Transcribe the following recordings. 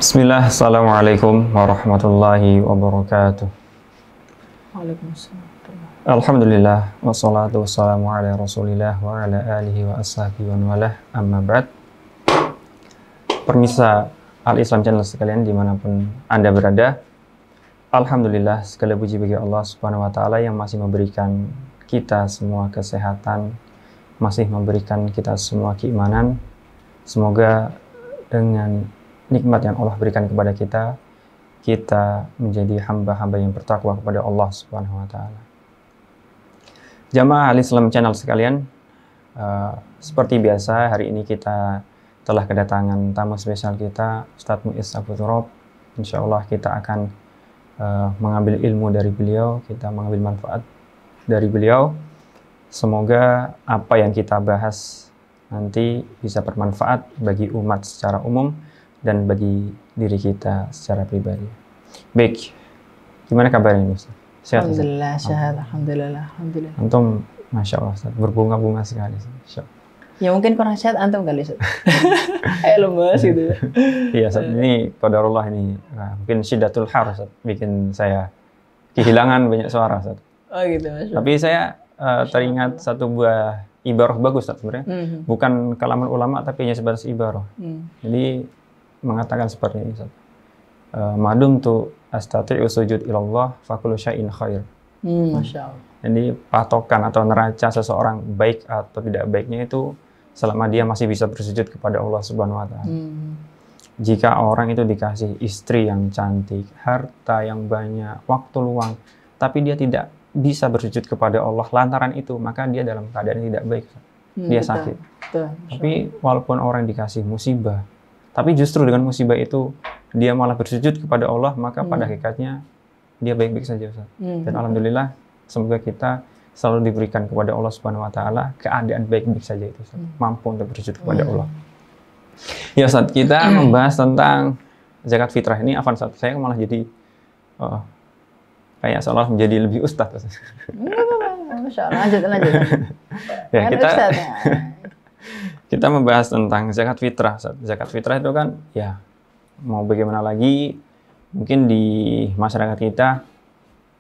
Bismillah, Assalamualaikum warahmatullahi wabarakatuh. Waalaikumsalam. Alhamdulillah, wassalatu wassalamu ala rasulillah wa ala alihi wa ashabihi wa walah, amma ba'd. Permisa Al-Islam Channel sekalian dimanapun Anda berada, Alhamdulillah, segala puji bagi Allah Subhanahu wa Ta'ala yang masih memberikan kita semua kesehatan, masih memberikan kita semua keimanan. Semoga dengan nikmat yang Allah berikan kepada kita menjadi hamba-hamba yang bertakwa kepada Allah Subhanahu wa Ta'ala. Jamaah Al-Islam Channel sekalian, seperti biasa hari ini kita telah kedatangan tamu spesial kita, Ustadz Muiz Abu Turab. Insya Allah kita akan mengambil ilmu dari beliau, kita mengambil manfaat dari beliau. Semoga apa yang kita bahas nanti bisa bermanfaat bagi umat secara umum dan bagi diri kita secara pribadi. Baik, gimana kabarnya Ustaz? Sehat? Alhamdulillah, sehat. Alhamdulillah. Antum, Masya Allah Ustaz, berbunga-bunga sekali. Ya mungkin kurang sehat antum kali Ustaz. Lemes gitu ya. Iya Ustaz, ini qadarullah ini mungkin syiddatul har Ustaz, bikin saya kehilangan banyak suara Ustaz. Oh gitu, Masya Allah. Tapi saya teringat satu buah ibarah bagus Ustaz sebenarnya. Bukan kalaman ulama tapi hanya sebatas ibarah. Jadi mengatakan seperti ini Ustaz. Madum tu astati'u sujud ilallah fakullu syai'in khair. Masya Allah. Jadi patokan atau neraca seseorang baik atau tidak baiknya itu selama dia masih bisa bersujud kepada Allah Subhanahu wa Ta'ala. Jika orang itu dikasih istri yang cantik, harta yang banyak, waktu luang, tapi dia tidak bisa bersujud kepada Allah lantaran itu, maka dia dalam keadaan tidak baik. Dia sakit. Betul. Tapi walaupun orang dikasih musibah, tapi justru dengan musibah itu dia malah bersujud kepada Allah, maka pada hakikatnya dia baik-baik saja Ustaz. Dan alhamdulillah semoga kita selalu diberikan kepada Allah Subhanahu wa Ta'ala keadaan baik-baik saja itu Ustaz. Mampu untuk bersujud kepada Allah. Ya Ustaz, kita membahas tentang zakat fitrah ini. Afan Ustaz, saya malah jadi kayak seolah menjadi lebih ustaz. Masya Allah, lanjut. Ya, kita membahas tentang zakat fitrah. Zakat fitrah itu kan ya mau bagaimana lagi, mungkin di masyarakat kita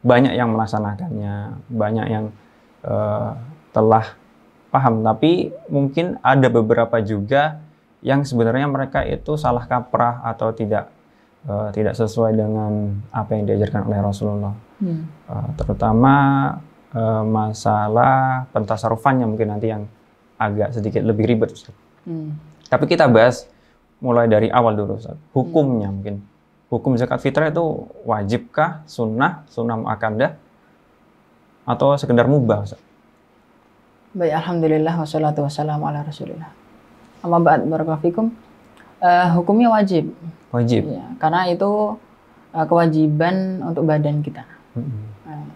banyak yang melaksanakannya, banyak yang telah paham, tapi mungkin ada beberapa juga yang sebenarnya mereka itu salah kaprah atau tidak sesuai dengan apa yang diajarkan oleh Rasulullah. Terutama masalah pentasarufannya mungkin nanti yang agak sedikit lebih ribet Ustaz. Tapi kita bahas mulai dari awal dulu Ustaz. Hukumnya mungkin. Hukum zakat fitrah itu wajibkah, sunnah muakkadah, atau sekedar mubah Ustaz? Baik, alhamdulillah wassalatu wassalamu ala rasulillah. Amma ba'd, barakallahu fikum. Hukumnya wajib. Wajib. Ya, karena itu kewajiban untuk badan kita.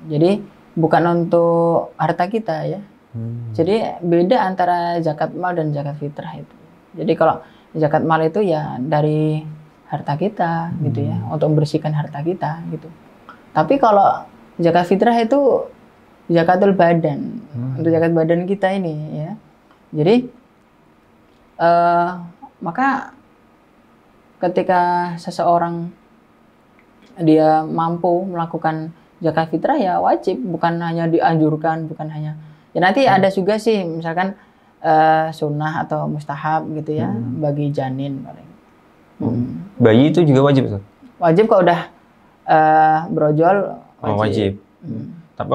Jadi bukan untuk harta kita ya. Jadi beda antara zakat mal dan zakat fitrah itu. Jadi kalau zakat mal itu ya dari harta kita gitu ya, untuk membersihkan harta kita gitu. Tapi kalau zakat fitrah itu zakatul badan, untuk zakat badan kita ini ya. Jadi maka ketika seseorang dia mampu melakukan zakat fitrah ya wajib, bukan hanya dianjurkan, bukan hanya ya nanti ada juga sih misalkan sunnah atau mustahab gitu ya bagi janin paling. Bayi itu juga wajib Ustaz? Wajib kalau udah brojol wajib. Wajib. Tapi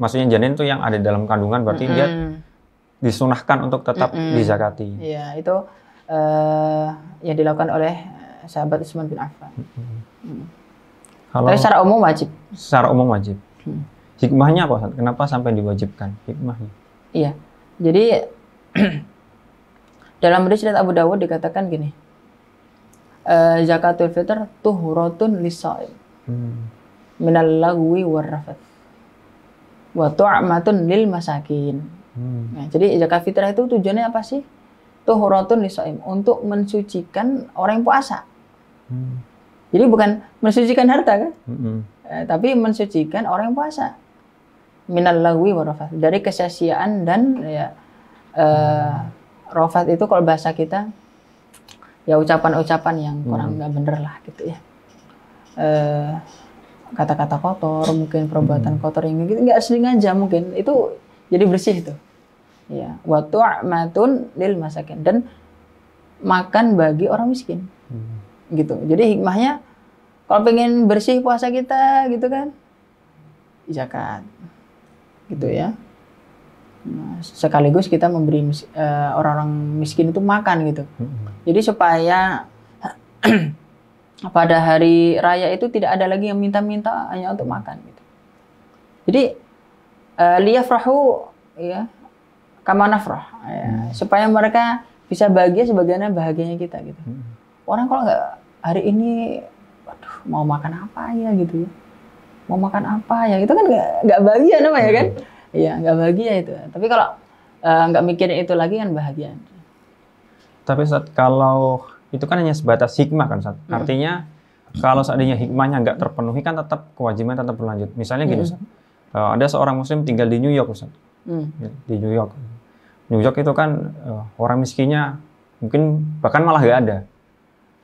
maksudnya janin itu yang ada dalam kandungan berarti dia disunahkan untuk tetap dizakati. Iya, itu yang dilakukan oleh sahabat Utsman bin Affan. Tapi secara umum wajib. Secara umum wajib. Hikmahnya apa Ustaz? Kenapa sampai diwajibkan? Hikmahnya? Iya. Jadi dalam hadis riwayat Abu Dawud dikatakan gini. Zakatul fitr tuhratun lis-shaim. Minal lagwi war rafath. Wa tu'matun lil masakin. Nah, jadi zakat fitrah itu tujuannya apa sih? Tuhratun lis-shaim, untuk mensucikan orang yang puasa. Jadi bukan mensucikan harta kan? Tapi mensucikan orang yang puasa. Minal lagwi wa rafath, dari kesia-siaan dan ya rafat itu kalau bahasa kita ya ucapan-ucapan yang kurang nggak bener lah gitu ya. Kata-kata kotor, mungkin perbuatan kotor yang gitu nggak sengaja mungkin itu jadi bersih itu. Ya, wa tu'matun lil masakin, dan makan bagi orang miskin. Gitu. Jadi hikmahnya kalau pengen bersih puasa kita gitu kan, zakat. Gitu ya. Nah, sekaligus kita memberi orang-orang miskin itu makan gitu. Jadi supaya pada hari raya itu tidak ada lagi yang minta-minta hanya untuk makan gitu. Jadi liyafrahu ya kama nafrah ya, supaya mereka bisa bahagia sebagaimana bahagianya kita gitu. Orang kalau nggak hari ini, waduh mau makan apa ya gitu ya, mau makan apa ya, itu kan nggak bahagia namanya kan. Iya, nggak bahagia itu. Tapi kalau nggak mikirin itu lagi kan bahagia. Tapi Ustaz, kalau itu kan hanya sebatas hikmah kan Ustaz. Artinya kalau seandainya hikmahnya nggak terpenuhi kan tetap kewajiban tetap berlanjut. Misalnya gini Ustaz, ada seorang muslim tinggal di New York Ustaz. Di New York. New York itu kan orang miskinnya mungkin bahkan malah nggak ada.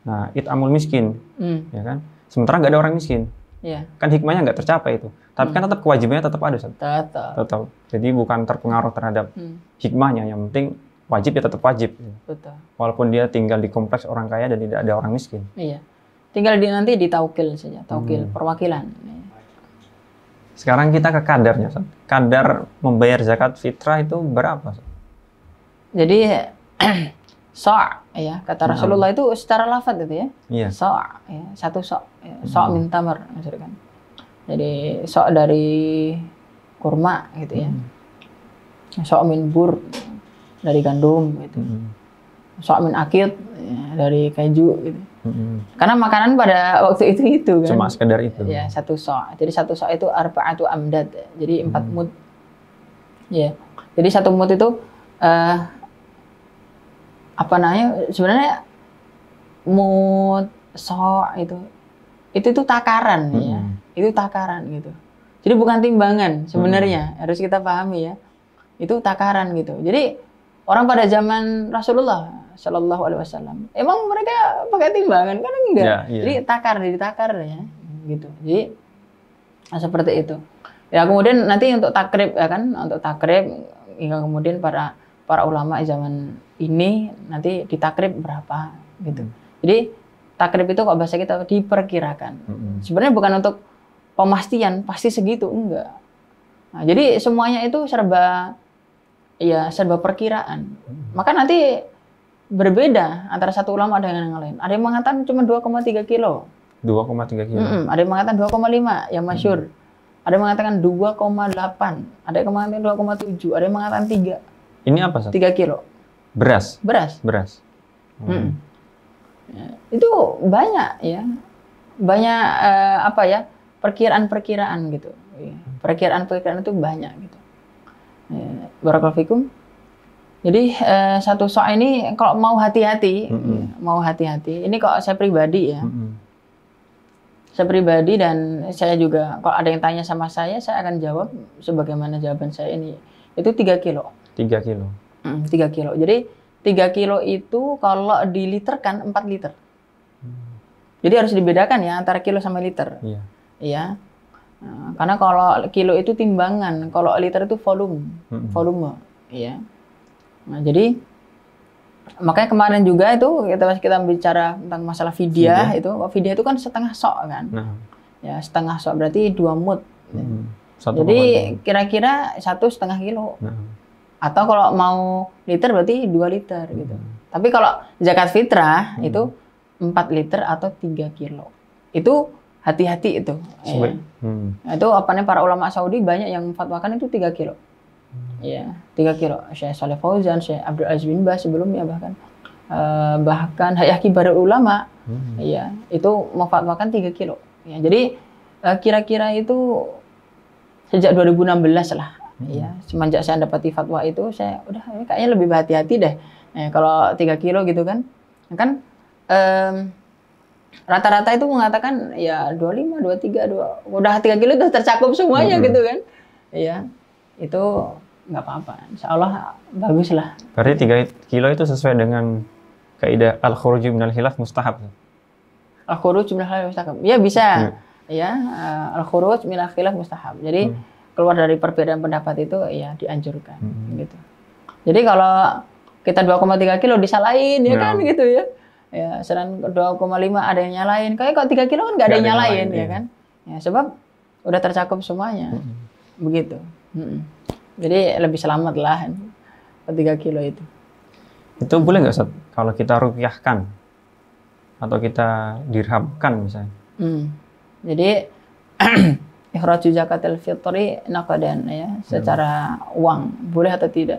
Nah, it'amul miskin, ya kan? Sementara nggak ada orang miskin. Kan hikmahnya nggak tercapai itu. Tapi kan tetap kewajibannya tetap ada, Ustaz. Tetap. Jadi bukan terpengaruh terhadap hikmahnya. Yang penting wajib ya tetap wajib. Betul. Walaupun dia tinggal di kompleks orang kaya dan tidak ada orang miskin. Iya. Tinggal nanti di taukil saja, taukil perwakilan. Sekarang kita ke kadarnya, Ustaz. Kadar membayar zakat fitrah itu berapa, Ustaz? Jadi so' ya, kata Rasulullah itu secara lafaz itu ya. Iya. So' ya, satu so', ya. So' min tamar maksudnya kan. Jadi so' dari kurma gitu ya. So' min bur dari gandum gitu. So' min akid ya, dari keju gitu. Karena makanan pada waktu itu kan. Cuma sekedar itu. Ya, satu so'. Jadi satu so' itu arba'atu amdad. Jadi 4 mud. Ya. Jadi satu mud itu apa namanya, sebenarnya mud so' itu takaran ya. Itu takaran gitu. Jadi bukan timbangan sebenarnya, harus kita pahami ya. Itu takaran gitu. Jadi orang pada zaman Rasulullah Shallallahu Alaihi Wasallam emang mereka pakai timbangan kan enggak? Ya, iya. Jadi ditakar ya gitu. Jadi seperti itu. Ya kemudian nanti untuk takrib ya kan, untuk takrib hingga kemudian para ulama zaman ini nanti ditakrib berapa gitu. Jadi takrib itu kok bahasa kita diperkirakan. Sebenarnya bukan untuk pemastian pasti segitu, enggak. Nah, jadi semuanya itu serba perkiraan. Maka nanti berbeda antara satu ulama dengan yang lain. Ada yang mengatakan cuma 2,3 kilo. 2,3 kilo. Ada yang mengatakan 2,5 yang masyhur. Ada yang mengatakan 2,8. Ada yang mengatakan 2,7. Ada yang mengatakan 3. Ini apa, Ustaz? 3 kilo. Beras. Ya, itu banyak ya. Banyak perkiraan-perkiraan gitu. Perkiraan-perkiraan itu banyak gitu. Ya, barakallahu fikum. Jadi satu so' ini kalau mau hati-hati, ini kok saya pribadi ya. Saya pribadi dan saya juga kalau ada yang tanya sama saya akan jawab sebagaimana jawaban saya ini. Itu 3 kilo. 3 kilo. 3 kilo. Jadi 3 kilo itu kalau diliterkan 4 liter. Jadi harus dibedakan ya antara kilo sama liter. Iya. Iya. Nah, karena kalau kilo itu timbangan, kalau liter itu volume. Iya. Nah, jadi makanya kemarin juga itu kita bicara tentang masalah fidyah itu. Fidyah itu kan setengah sok kan. Ya, setengah sok berarti 2 mud. Jadi kira-kira 1,5 kilo. Atau kalau mau liter berarti 2 liter gitu. Tapi kalau zakat fitrah itu 4 liter atau 3 kilo. Itu hati-hati itu. Ya. Itu para ulama Saudi banyak yang fatwakan itu 3 kilo. Ya, 3 kilo. Syekh Shalih Fauzan, Syekh Abdul Aziz bin Baz sebelumnya bahkan Hayat Kibarul Ulama, ya, itu memfatwakan 3 kilo. Ya, jadi kira-kira itu sejak 2016 lah. Ya, semenjak saya dapati fatwa itu saya kayaknya lebih berhati-hati deh. Kalau 3 kilo gitu kan. Kan rata-rata itu mengatakan ya 25, 23, udah 3 kilo udah tercakup semuanya gitu kan. Iya. Itu nggak apa-apa. Insya Allah bagus lah. Berarti 3 kilo itu sesuai dengan kaidah al-khuruj minal khilaf mustahab. Al-khuruj minal khilaf mustahab. Ya bisa. Ya, al-khuruj minal khilaf mustahab. Jadi keluar dari perbedaan pendapat itu ya dianjurkan gitu. Jadi kalau kita 2,3 kilo disalahin ya kan gitu ya. Ya, sedang 2,5 ada yang nyalain. Kayak kalau 3 kilo kan nggak ada yang nyalain ya kan. Ya, sebab udah tercakup semuanya. Begitu. Jadi lebih selamat lah 3 kilo itu. Itu boleh nggak Ustaz kalau kita ruqyahkan atau kita dirhamkan misalnya? Jadi ikhraju zakatul fitri naqdan ya, secara uang boleh atau tidak?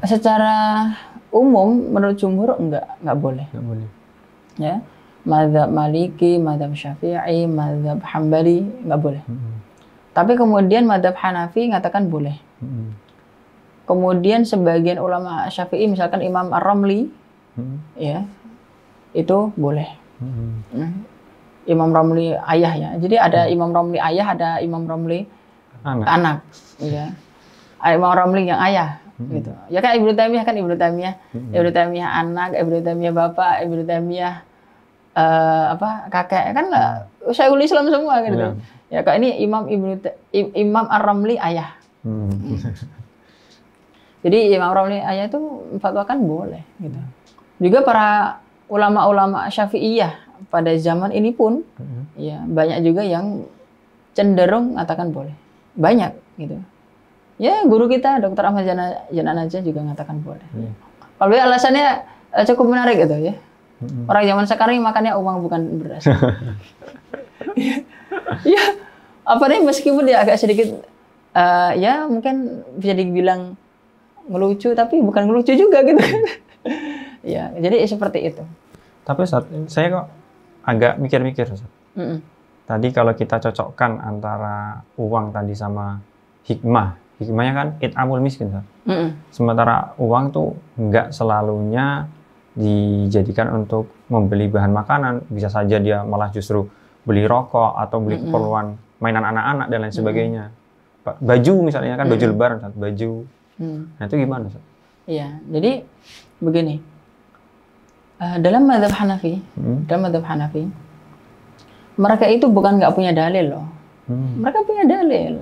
Secara umum menurut jumhur enggak boleh. Nggak boleh. Ya. Mazhab Maliki, mazhab Syafi'i, mazhab Hambali enggak boleh. Tapi kemudian mazhab Hanafi mengatakan boleh. Kemudian sebagian ulama Syafi'i misalkan Imam Ar-Ramli ya itu boleh. Imam Ramli ayah ya. Jadi ada Imam Ramli ayah, ada Imam Ramli anak. Ya. Imam Ramli yang ayah gitu. Ya kan Ibnu Taimiyah Ibnu Taimiyah anak, Ibnu Taimiyah bapak, Ibnu Taimiyah kakek kan Syekhul Islam semua gitu. Ya kayak ini Imam Ar-Ramli ayah. Jadi Imam Ramli ayah itu fatwakan boleh gitu. Juga para ulama-ulama Syafi'iyah pada zaman ini pun ya banyak juga yang cenderung mengatakan boleh. Banyak gitu. Ya guru kita Dr. Ahmad Janan aja juga mengatakan boleh. Kalau alasannya cukup menarik gitu ya. Orang zaman sekarang makannya uang bukan beras. Ya apa nih meskipun dia agak sedikit ya mungkin bisa dibilang ngelucu tapi bukan ngelucu juga gitu kan. Ya, jadi seperti itu. Tapi saya kok agak mikir-mikir. Tadi kalau kita cocokkan antara uang tadi sama hikmahnya kan it'amul miskin. Sementara uang tuh nggak selalunya dijadikan untuk membeli bahan makanan. Bisa saja dia malah justru beli rokok atau beli keperluan mainan anak-anak dan lain sebagainya. Baju misalnya kan, baju lebaran, baju. Nah itu gimana? Iya, jadi begini. Dalam mazhab Hanafi, mereka itu bukan nggak punya dalil loh. Mereka punya dalil.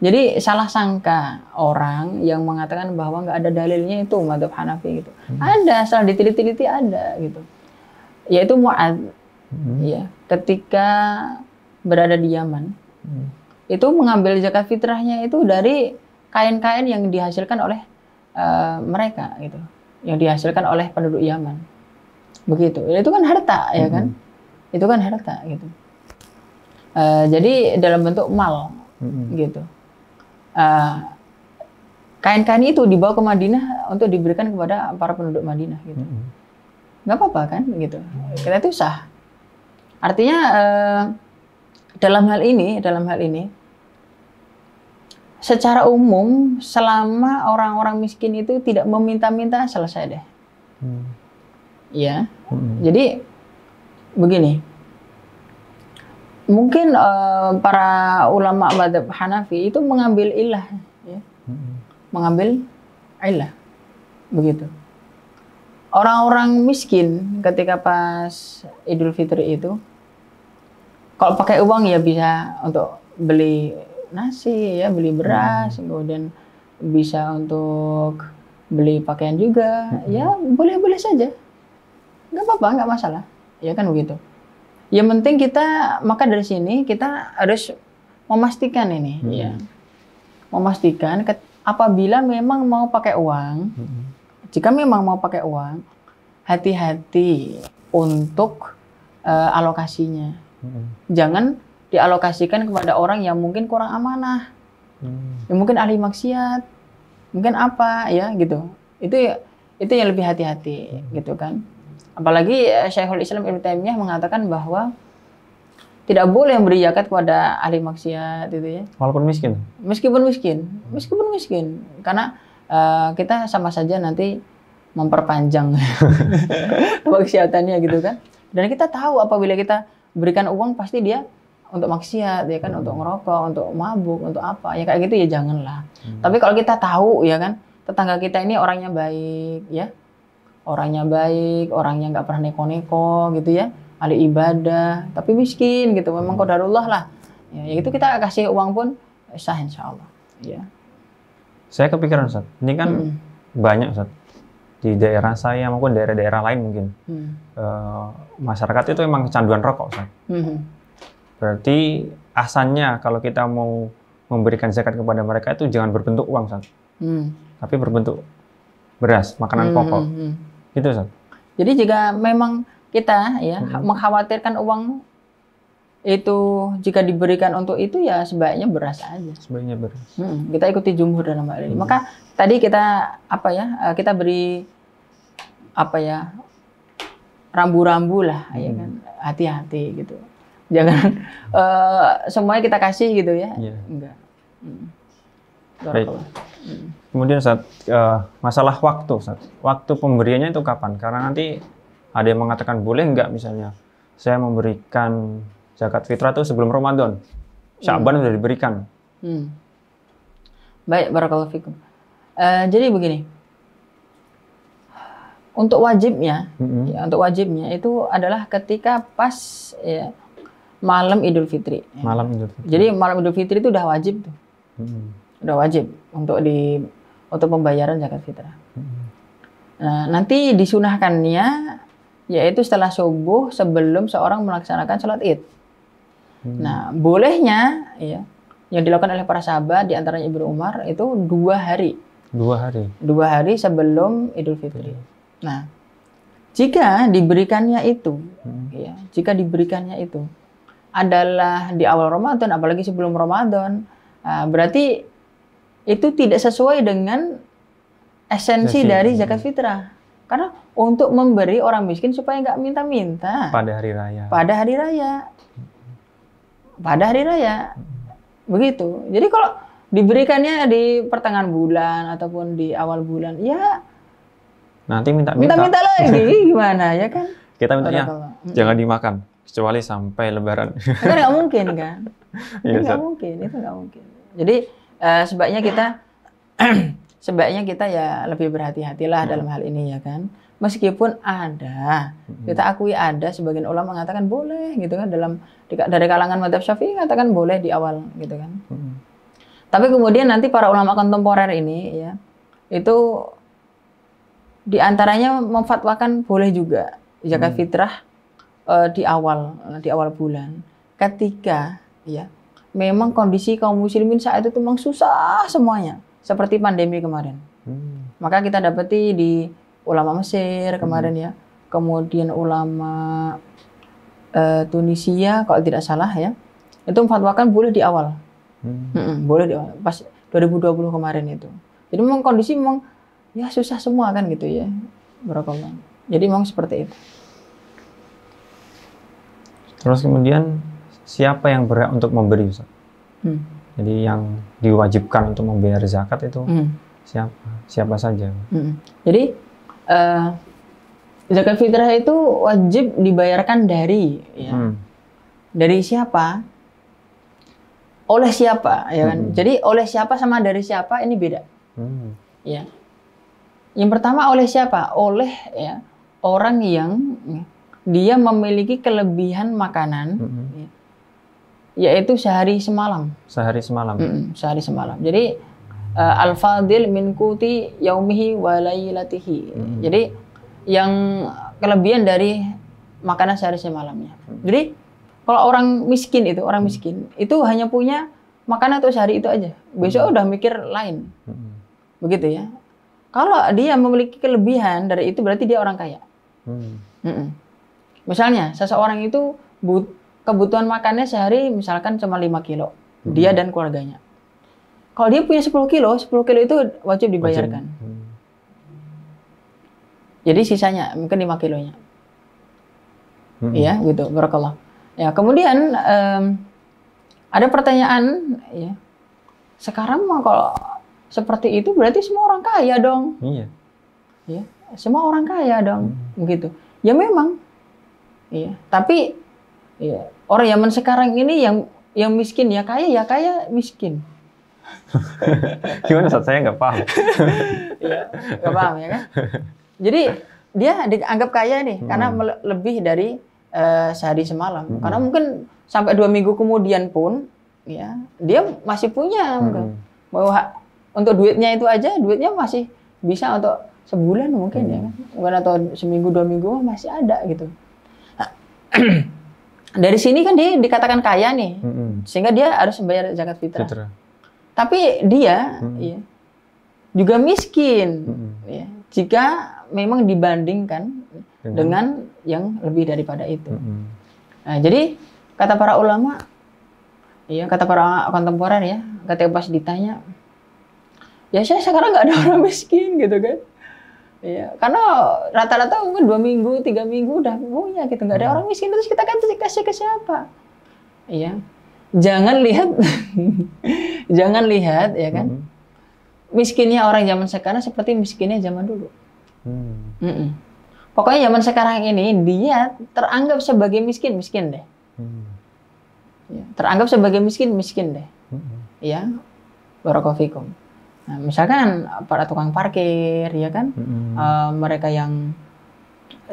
Jadi salah sangka orang yang mengatakan bahwa nggak ada dalilnya itu mazhab Hanafi gitu. Ada, asal diteliti-teliti ada gitu. Yaitu Mu'adz. Ya, ketika berada di Yaman, itu mengambil zakat fitrahnya itu dari kain-kain yang dihasilkan oleh mereka gitu, yang dihasilkan oleh penduduk Yaman. Begitu. Itu kan harta ya kan? Itu kan harta gitu. Jadi dalam bentuk mal gitu. Kain-kain itu dibawa ke Madinah untuk diberikan kepada para penduduk Madinah gitu. Nggak apa-apa kan gitu. Kita itu sah. Artinya dalam hal ini secara umum selama orang-orang miskin itu tidak meminta-minta selesai deh. Ya. Jadi begini. Mungkin para ulama mazhab Hanafi itu mengambil ilah ya. Mengambil ilah. Begitu. Orang-orang miskin ketika pas Idul Fitri itu kalau pakai uang ya bisa untuk beli nasi ya, beli beras, kemudian bisa untuk beli pakaian juga, ya boleh-boleh saja, nggak apa-apa, nggak masalah, ya kan begitu. Yang penting kita maka dari sini kita harus memastikan ini, ya, memastikan apabila memang mau pakai uang, jika memang mau pakai uang, hati-hati untuk alokasinya. Jangan dialokasikan kepada orang yang mungkin kurang amanah, yang mungkin ahli maksiat, mungkin apa ya gitu. Itu yang lebih hati-hati gitu kan. Apalagi Syekhul Islam Ibnu Taimiyah mengatakan bahwa tidak boleh memberi zakat kepada ahli maksiat itu ya. Walaupun miskin. Meskipun miskin, karena kita sama saja nanti memperpanjang kemaksiatannya gitu kan. Dan kita tahu apabila kita berikan uang pasti dia untuk maksiat ya kan, untuk ngerokok, untuk mabuk, untuk apa ya kayak gitu ya janganlah. Tapi kalau kita tahu ya kan tetangga kita ini orangnya baik ya, orangnya baik, orangnya nggak pernah neko-neko gitu ya, ahli ibadah, tapi miskin gitu, memang qadarullah lah. Ya itu kita kasih uang pun sah insya Allah. Ya. Saya kepikiran Ustaz, ini kan banyak Ustaz di daerah saya maupun daerah-daerah lain mungkin masyarakat itu memang kecanduan rokok Ustaz. Berarti asalnya kalau kita mau memberikan zakat kepada mereka itu jangan berbentuk uang Ustaz, tapi berbentuk beras, makanan pokok. Gitu Ustaz. Jadi jika memang kita ya mengkhawatirkan uang itu jika diberikan untuk itu ya sebaiknya beras aja. Sebaiknya beras. Kita ikuti jumhur dalam hal ini. Maka tadi kita kita beri rambu-rambu lah, ya kan, hati-hati gitu. Jangan semuanya kita kasih gitu ya. Enggak. Baik. Kemudian Ustaz, masalah waktu Ustaz. Waktu pemberiannya itu kapan? Karena nanti ada yang mengatakan boleh nggak misalnya saya memberikan zakat fitrah itu sebelum Ramadan. Sya'ban sudah diberikan. Baik, barakallahu fikum. Jadi begini. Untuk wajibnya, untuk wajibnya itu adalah ketika pas ya, malam Idul Fitri. Malam Idul Fitri. Jadi malam Idul Fitri itu udah wajib tuh. Udah wajib untuk pembayaran zakat fitrah. Nah, nanti disunahkannya yaitu setelah subuh sebelum seorang melaksanakan sholat Id. Nah, bolehnya ya yang dilakukan oleh para sahabat di antaranya Ibnu Umar itu 2 hari. 2 hari sebelum Idul Fitri. Nah, jika diberikannya itu adalah di awal Ramadan, apalagi sebelum Ramadan, berarti itu tidak sesuai dengan esensi dari zakat fitrah. Karena untuk memberi orang miskin supaya nggak minta-minta. Pada hari raya. Begitu. Jadi kalau diberikannya di pertengahan bulan ataupun di awal bulan, ya nanti minta-minta lagi gimana ya kan? Kita mintanya jangan dimakan kecuali sampai Lebaran. Kan nggak mungkin kan? Itu nggak mungkin. Jadi sebaiknya kita ya lebih berhati-hatilah dalam hal ini ya kan. Meskipun kita akui ada sebagian ulama mengatakan boleh gitu kan, dari kalangan mazhab Syafi'i mengatakan boleh di awal gitu kan. Tapi kemudian nanti para ulama kontemporer ini ya itu di antaranya memfatwakan boleh juga zakat fitrah di awal bulan ketika ya memang kondisi kaum muslimin saat itu memang susah semuanya seperti pandemi kemarin. Maka kita dapati di ulama Mesir kemarin ya, kemudian ulama Tunisia kalau tidak salah ya, itu memfatwakan boleh di awal. Boleh di awal, pas 2020 kemarin itu. Jadi memang kondisi memang ya susah semua kan gitu ya. Barakallah. Jadi memang seperti itu. Terus kemudian siapa yang berhak untuk memberi Ustaz? Jadi yang diwajibkan untuk membayar zakat itu siapa saja? Jadi zakat fitrah itu wajib dibayarkan dari siapa? Oleh siapa ya kan? Jadi oleh siapa sama dari siapa ini beda. Ya. Yang pertama oleh siapa? Oleh ya orang yang dia memiliki kelebihan makanan yaitu sehari semalam. Sehari semalam. Jadi al-fadil min kuti yaumihi wa lailatihi. Jadi yang kelebihan dari makanan sehari semalamnya. Jadi kalau orang miskin itu hanya punya makanan untuk sehari itu aja. Besok udah mikir lain. Begitu ya. Kalau dia memiliki kelebihan dari itu berarti dia orang kaya. Misalnya seseorang itu kebutuhan makannya sehari misalkan cuma 5 kilo. Dia dan keluarganya. Kalau dia punya 10 kilo itu wajib dibayarkan. Jadi sisanya mungkin 5 kilonya. Iya, gitu. Barakallah. Ya, kemudian ada pertanyaan ya. Sekarang mah kalau seperti itu berarti semua orang kaya dong. Iya. Ya, semua orang kaya dong. Begitu. Ya memang. Iya, tapi ya, orang zaman sekarang ini yang miskin ya kaya miskin. Gimana Ustaz? Saya nggak paham. Iya, nggak paham ya kan? Jadi dia dianggap kaya nih karena lebih dari sehari semalam. Karena mungkin sampai 2 minggu kemudian pun ya dia masih punya bahwa untuk duitnya itu aja, duitnya masih bisa untuk sebulan mungkin ya kan. Bukan atau seminggu 2 minggu masih ada gitu. Nah, dari sini kan dia dikatakan kaya nih. Sehingga dia harus membayar zakat fitrah. Tapi dia ya, juga miskin ya, jika memang dibandingkan dengan yang lebih daripada itu. Nah, jadi kata para ulama, ya kata para kontemporer ya, ketika pas ditanya, ya saya sekarang nggak ada orang miskin gitu kan, ya karena rata-rata mungkin 2 minggu, 3 minggu udah punya gitu, nggak ada orang miskin, terus kita kan kasih ke siapa? Ya, jangan lihat, jangan lihat ya kan, miskinnya orang zaman sekarang seperti miskinnya zaman dulu. Pokoknya zaman sekarang ini dia teranggap sebagai miskin deh. Ya, teranggap sebagai miskin deh. Ya, barakallahu fikum. Nah, misalkan para tukang parkir, ya kan, mereka yang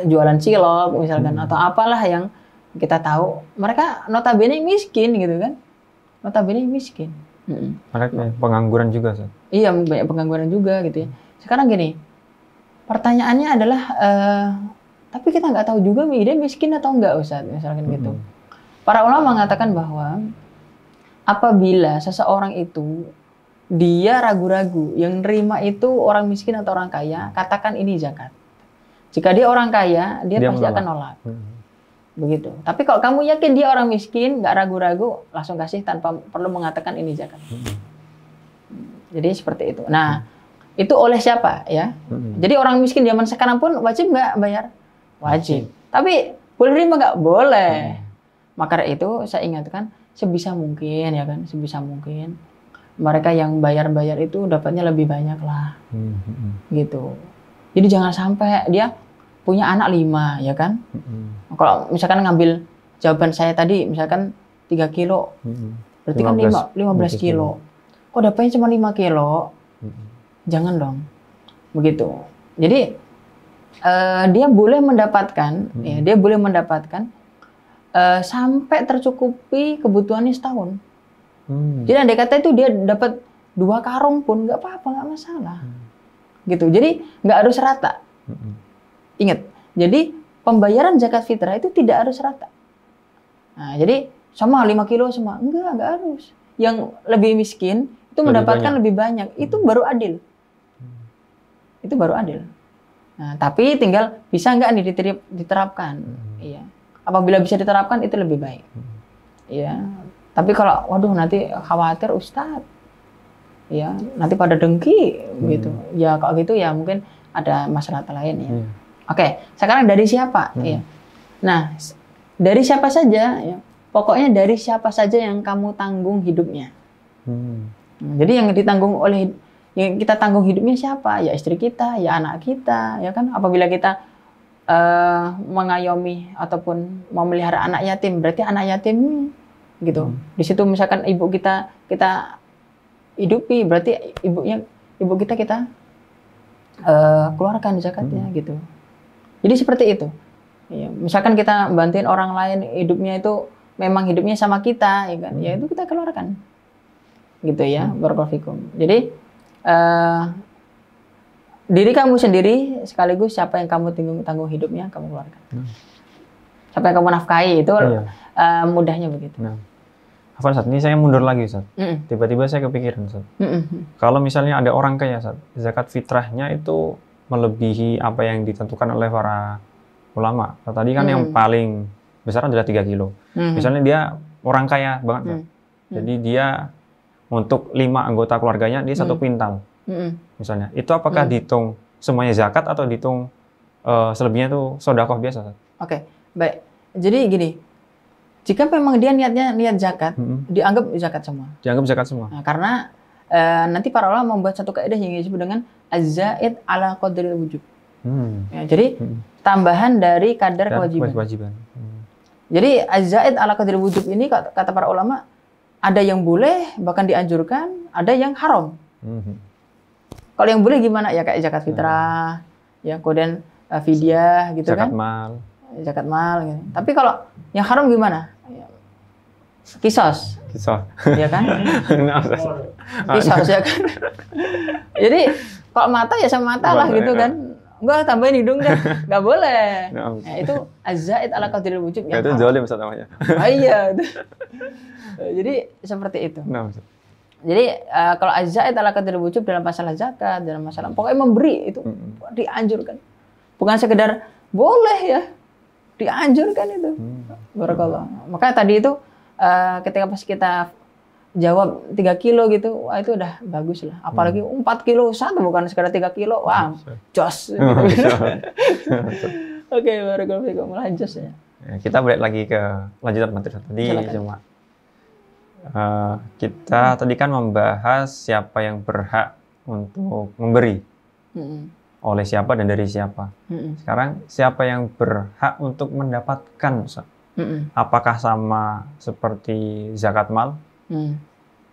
jualan cilok, misalkan, atau apalah yang kita tahu, mereka notabene miskin gitu kan, notabene miskin. Mereka pengangguran juga, Ustaz. Iya, banyak pengangguran juga gitu ya. Sekarang gini, pertanyaannya adalah, tapi kita nggak tahu juga dia miskin atau enggak, Ustaz, misalkan gitu. Para ulama mengatakan bahwa apabila seseorang itu dia ragu-ragu, yang nerima itu orang miskin atau orang kaya, katakan ini zakat. Jika dia orang kaya, dia pasti akan nolak. Begitu. Tapi kalau kamu yakin dia orang miskin, nggak ragu-ragu, langsung kasih tanpa perlu mengatakan ini zakat. Jadi seperti itu. Nah, itu oleh siapa ya? Jadi orang miskin zaman sekarang pun wajib nggak bayar? Wajib. Tapi boleh terima nggak? Boleh. Maka itu saya ingatkan sebisa mungkin ya kan, sebisa mungkin mereka yang bayar-bayar itu dapatnya lebih banyak lah. Gitu. Jadi jangan sampai dia punya anak 5 ya kan. Kalau misalkan ngambil jawaban saya tadi misalkan 3 kilo. Berarti kan 15 kilo. Kok dapatnya cuma 5 kilo? Jangan dong. Begitu. Jadi dia boleh mendapatkan ya, dia boleh mendapatkan sampai tercukupi kebutuhannya setahun. Jadi andai kata itu dia dapat 2 karung pun nggak apa-apa, nggak masalah. Gitu. Jadi nggak harus rata. Ingat, jadi pembayaran zakat fitrah itu tidak harus rata. Nah, jadi sama 5 kilo sama enggak harus. Yang lebih miskin itu mendapatkan lebih banyak. Itu baru adil. Itu baru adil. Nah, tapi tinggal bisa nggak nih diterapkan. Iya. Apabila bisa diterapkan itu lebih baik. Iya. Tapi kalau waduh nanti khawatir Ustadz. Ya, nanti pada dengki gitu. Ya kalau gitu ya mungkin ada masalah lain ya. Oke, sekarang dari siapa? Ya. Nah, dari siapa saja ya. Pokoknya dari siapa saja yang kamu tanggung hidupnya. Jadi yang ditanggung oleh yang kita tanggung hidupnya siapa? Ya istri kita, ya anak kita, ya kan? Apabila kita mengayomi ataupun memelihara anak yatim, berarti anak yatim gitu. Di situ misalkan ibu kita hidupi, berarti ibu kita keluarkan zakatnya gitu. Jadi seperti itu. Ya, misalkan kita bantuin orang lain hidupnya itu memang hidupnya sama kita, ya kan? Ya itu kita keluarkan. Gitu ya, barakallahu fikum. Jadi diri kamu sendiri sekaligus siapa yang kamu tanggung hidupnya kamu keluarkan. Siapa yang kamu nafkahi itu mudahnya begitu. Apa Ustaz? Ini saya mundur lagi Ustaz. Tiba-tiba saya kepikiran Ustaz. Kalau misalnya ada orang kaya Ustaz, zakat fitrahnya itu melebihi apa yang ditentukan oleh para ulama. Tadi kan yang paling besar adalah 3 kilo. Misalnya dia orang kaya banget Ustaz. Jadi dia untuk 5 anggota keluarganya dia 1 kuintal. Misalnya, itu apakah dihitung semuanya zakat atau dihitung selebihnya itu sedekah biasa? Oke, baik. Jadi gini, jika memang dia niat zakat, dianggap zakat semua. Dianggap zakat semua. Nah, karena nanti para ulama membuat satu kaidah yang disebut dengan az-zaid ala qadril wujub. Ya, jadi tambahan dari kadar kewajiban. Jadi az-zaid ala qadril wujub ini kata para ulama ada yang boleh bahkan dianjurkan, ada yang haram. Kalau yang boleh gimana ya kayak zakat fitrah, ya kemudian fidyah gitu zakat kan. mal. Zakat mal gitu. Tapi kalau yang haram gimana? Kisos. Kisah. Ya kan? Nah, Ustaz. Kisos ya kan. Jadi kalau mata ya sama mata lah Mata, gitu ya. kan. Enggak tambahin hidung kan. Enggak boleh. Nah, Nah, itu az-zaid ala qadril wujub itu yang haram. zalim Ustaz namanya. Oh, iya. Jadi seperti itu. Nah, Ustaz. Jadi kalau az-zaid ala qadril wujub dalam masalah zakat, dalam masalah pokoknya memberi itu dianjurkan. Bukan sekedar boleh ya. Dianjurkan itu. Barakallah. Makanya tadi itu ketika pas kita jawab 3 kilo gitu, wah itu udah bagus lah. Apalagi 4 kilo satu bukan sekedar 3 kilo, wah jos. Gitu. Oke, barakallahu fikum. Lanjut ya. Ya, kita balik lagi ke lanjutan materi tadi. Silakan. Cuma kita tadi kan membahas siapa yang berhak untuk memberi, oleh siapa dan dari siapa. Sekarang siapa yang berhak untuk mendapatkan, Ustaz? Apakah sama seperti zakat mal?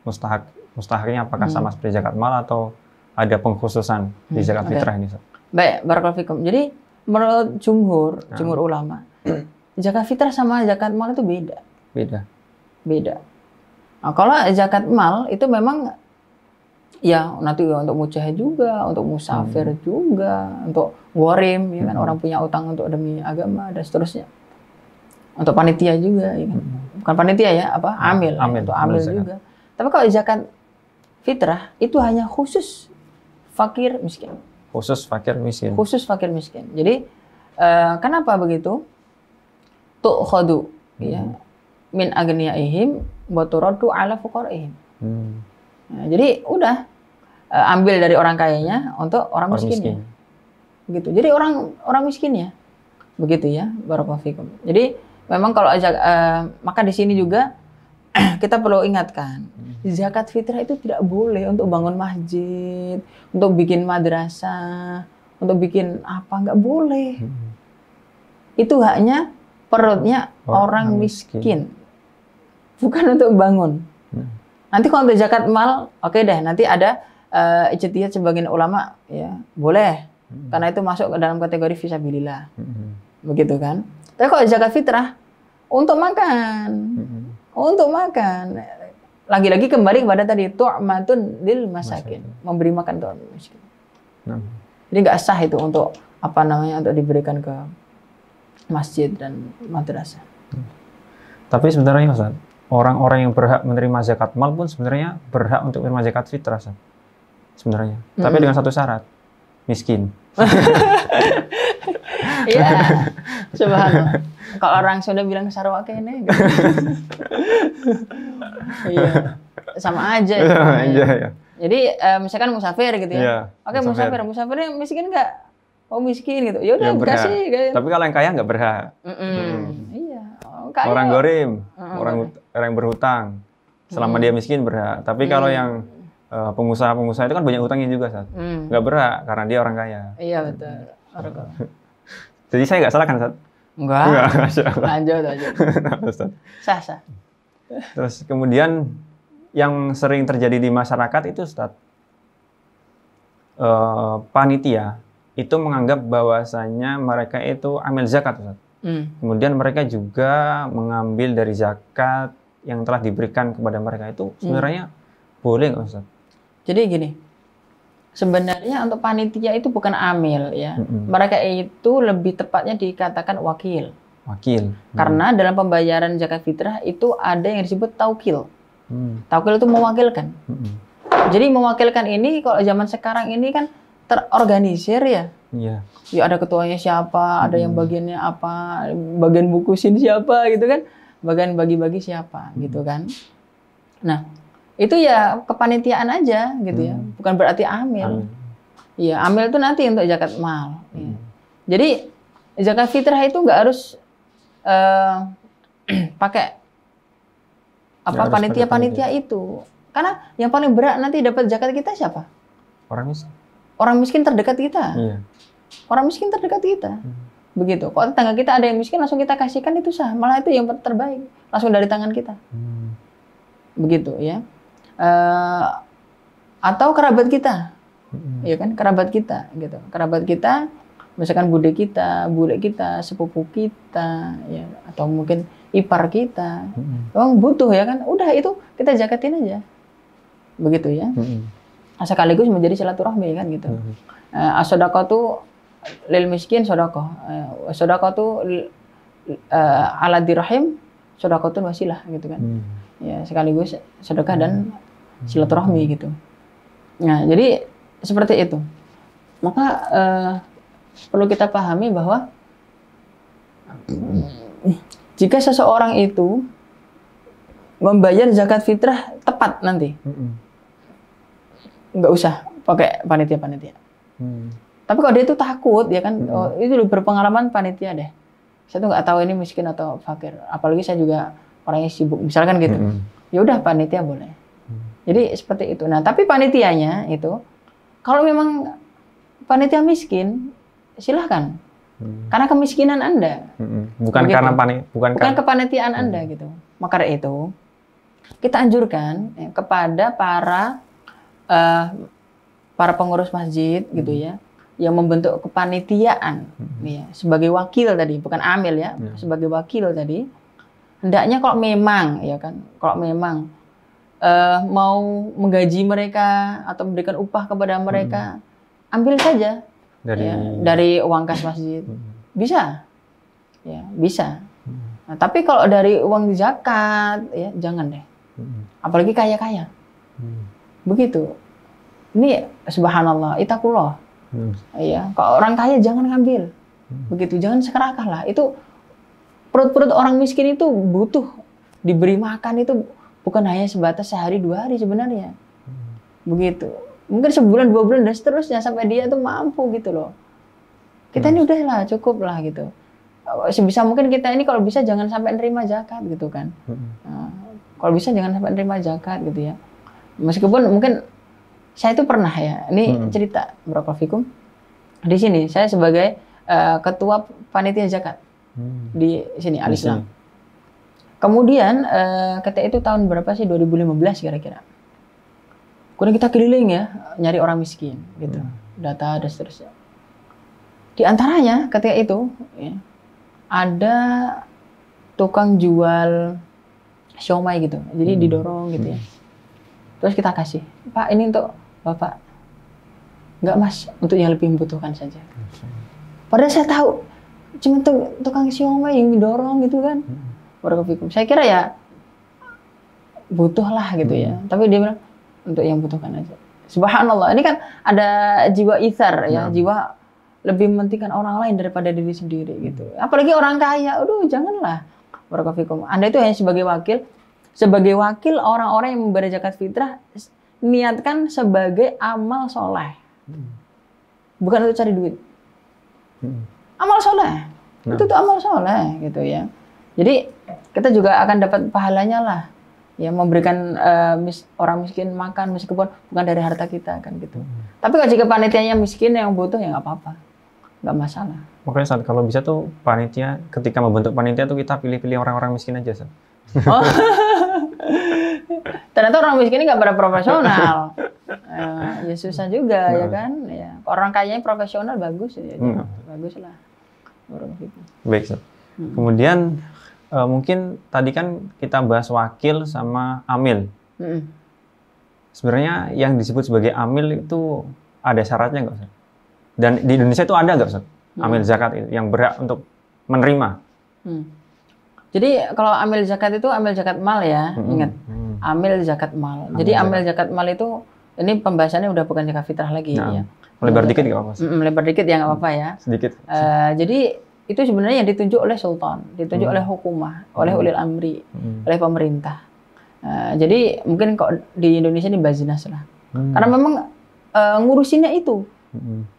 Mustahaknya apakah sama seperti zakat mal atau ada pengkhususan di zakat fitrah ini, Ustaz? Baik, barakallahu fikum. Jadi menurut jumhur ulama, zakat fitrah sama zakat mal itu beda. Beda. Nah, kalau zakat mal itu memang ya nanti untuk mujahid juga, untuk musafir juga, untuk gharim, ya kan, orang punya utang untuk demi agama dan seterusnya. Untuk panitia juga, ya kan? Bukan panitia ya, amil untuk amil juga. Tapi kalau zakat fitrah itu hanya khusus fakir miskin. Khusus fakir miskin. Jadi kenapa begitu? Tu'khadu ya min agniyaihim wa turaddu ala fuqaraihim. Nah, jadi udah ambil dari orang kayanya untuk orang miskinnya. Begitu. Jadi orang miskinnya. Begitu ya, barakallahu fikum. Jadi memang kalau maka di sini juga kita perlu ingatkan, zakat fitrah itu tidak boleh untuk bangun masjid, untuk bikin madrasah, untuk bikin apa, nggak boleh. Itu haknya perutnya orang miskin. Bukan untuk bangun. Nanti kalau untuk zakat mal, oke deh, nanti ada ijtihad sebagian ulama, ya boleh, karena itu masuk ke dalam kategori fisabilillah, begitu kan? Tapi kalau zakat fitrah untuk makan, lagi-lagi kembali kepada tadi tu'matun lil masakin, memberi makan untuk orang miskin. Jadi nggak sah itu untuk untuk diberikan ke masjid dan madrasah. Tapi sebenarnya Ustaz, orang-orang yang berhak menerima zakat mal pun sebenarnya berhak untuk menerima zakat fitrah, Ustaz. Sebenarnya. Tapi dengan satu syarat, miskin. Iya, subhanallah. Kalau orang sudah bilang sarwa ini, gitu. Iya, sama aja. Ya. Jadi misalkan musafir gitu ya. Iya, Oke, musafirnya miskin nggak? Oh miskin gitu. Ya udah kasih. Gitu. Tapi kalau yang kaya nggak berhak. Iya. Kaya. Orang gharim, orang yang berhutang, selama dia miskin berhak. Tapi kalau yang pengusaha itu kan banyak hutangnya juga, Sat. Nggak berhak karena dia orang kaya. Iya betul. Jadi saya nggak salah kan, Sat? Enggak. Lanjut. Sah. Terus kemudian yang sering terjadi di masyarakat itu, Ustaz, panitia itu menganggap bahwasanya mereka itu amil zakat, Ustaz. Kemudian mereka juga mengambil dari zakat yang telah diberikan kepada mereka itu sebenarnya boleh nggak, Ustaz? Jadi gini, sebenarnya untuk panitia itu bukan amil ya. Mereka itu lebih tepatnya dikatakan wakil. Karena dalam pembayaran zakat fitrah itu ada yang disebut taukil. Taukil itu mewakilkan. Jadi mewakilkan ini kalau zaman sekarang ini kan terorganisir ya. Iya. Ya ada ketuanya siapa, ada yang bagiannya apa, bagian bukusin siapa gitu kan. Bagian bagi-bagi siapa gitu kan. Nah, itu ya kepanitiaan aja gitu ya. Bukan berarti amil. Iya, amil itu nanti untuk zakat mal. Ya. Jadi zakat fitrah itu nggak harus pakai panitia itu. Karena yang paling berat nanti dapat zakat kita siapa? Orang miskin terdekat kita. Iya. Orang miskin terdekat kita. Begitu. Kalau tetangga kita ada yang miskin langsung kita kasihkan itu sah. Malah itu yang terbaik. Langsung dari tangan kita. Begitu ya. Atau kerabat kita. Ya kan? Kerabat kita gitu. Kerabat kita misalkan bude kita, bule kita, sepupu kita, ya, atau mungkin ipar kita, memang butuh ya kan, udah itu kita zakatin aja, begitu ya. Sekaligus menjadi silaturahmi kan gitu. As-shadaqatu lil miskin shadaqah, shadaqatu ala dirahim shadaqatun wasilah gitu kan. Ya sekaligus sedekah dan silaturahmi gitu. Nah jadi seperti itu. Maka perlu kita pahami bahwa jika seseorang itu membayar zakat fitrah tepat nanti, nggak usah pakai panitia-panitia. Tapi kalau dia itu takut, ya kan, oh, itu berpengalaman panitia deh. Saya tuh nggak tahu ini miskin atau fakir. Apalagi saya juga orangnya sibuk, misalkan gitu. Ya udah panitia boleh. Jadi seperti itu. Nah tapi panitianya itu, kalau memang panitia miskin, silahkan. Karena kemiskinan Anda. Bukan begitu. Karena bukan kepanitiaan Anda gitu. Maka dari itu kita anjurkan ya, kepada para pengurus masjid gitu ya, yang membentuk kepanitiaan ya, sebagai wakil tadi, bukan amil ya, sebagai wakil tadi, hendaknya kalau memang ya kan, kalau memang mau menggaji mereka atau memberikan upah kepada mereka, ambil saja dari uang kas masjid. Bisa. Ya, bisa. Nah, tapi kalau dari uang zakat ya jangan deh. Apalagi kaya-kaya. Begitu. Ini subhanallah, itakullah. Ya, kalau orang kaya jangan ngambil. Begitu, jangan sekerakah lah. Itu perut-perut orang miskin itu butuh diberi makan, itu bukan hanya sebatas sehari 2 hari sebenarnya. Begitu. Mungkin sebulan 2 bulan dan seterusnya sampai dia tuh mampu gitu loh. Kita ini udahlah cukup lah gitu. Sebisa mungkin kita ini kalau bisa jangan sampai nerima zakat gitu kan. Nah, kalau bisa jangan sampai nerima zakat gitu ya. Meskipun mungkin saya itu pernah ya, ini cerita barakallahu fikum. Di sini saya sebagai ketua panitia zakat di sini Al-Islam. Kemudian ketika itu tahun berapa sih, 2015 kira-kira. Kemudian kita keliling ya, nyari orang miskin gitu, data dan seterusnya. Di antaranya ketika itu ya, ada tukang jual siomay gitu, jadi didorong gitu ya. Terus kita kasih, Pak ini untuk Bapak. Enggak Mas, untuk yang lebih membutuhkan saja. Padahal saya tahu, cuma tukang siomay yang didorong gitu kan. Barakallahu. Saya kira ya butuh lah gitu ya, tapi dia bilang untuk yang butuhkan aja. Subhanallah, ini kan ada jiwa itsar ya, jiwa lebih mementingkan orang lain daripada diri sendiri gitu. Apalagi orang kaya, aduh janganlah. Barakallahu. Anda itu hanya sebagai wakil orang-orang yang membayar zakat fitrah, niatkan sebagai amal soleh, bukan untuk cari duit. Amal soleh, itu tuh amal soleh gitu ya. Jadi kita juga akan dapat pahalanya lah, ya memberikan orang miskin makan meskipun bukan dari harta kita kan gitu. Tapi kalau jika panitianya miskin yang butuh ya nggak apa-apa, nggak masalah. Makanya Ustaz, kalau bisa tuh panitia, ketika membentuk panitia tuh kita pilih-pilih orang-orang miskin aja Ustaz. Oh. Ternyata orang miskin ini nggak pada profesional. Ya susah juga ya kan. Ya, orang kayanya profesional bagus ya. Bagus lah. Baik Ustaz. Kemudian mungkin tadi kan kita bahas wakil sama amil. Sebenarnya yang disebut sebagai amil itu ada syaratnya nggak Ustaz? Dan di Indonesia itu ada nggak Ustaz? Amil zakat itu yang berhak untuk menerima. Jadi kalau amil zakat itu amil zakat mal ya, ingat. Amil zakat mal. Jadi amil zakat mal itu, ini pembahasannya udah bukan zakat fitrah lagi ya. Lebar dikit nggak apa-apa? Lebar dikit ya nggak apa-apa ya. Sedikit. Jadi itu sebenarnya yang ditunjuk oleh sultan, ditunjuk oleh hukumah, oleh ulil amri, oleh pemerintah. Jadi mungkin kok di Indonesia ini Bazinas lah. Karena memang ngurusinnya itu.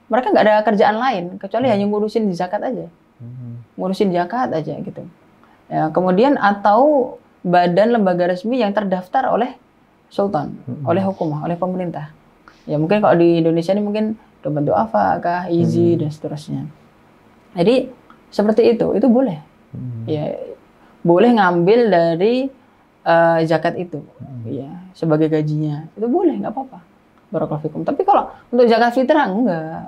Mereka nggak ada kerjaan lain kecuali hanya ngurusin zakat aja. Ngurusin zakat aja gitu. Ya, kemudian atau badan lembaga resmi yang terdaftar oleh sultan, oleh hukumah, oleh pemerintah. Ya mungkin kalau di Indonesia ini mungkin Domen Du'afa kah, IZI dan seterusnya. Jadi seperti itu boleh. Ya, boleh ngambil dari zakat itu, ya sebagai gajinya, itu boleh, nggak apa-apa. Barakallahu fikum. Tapi kalau untuk zakat fitrah enggak.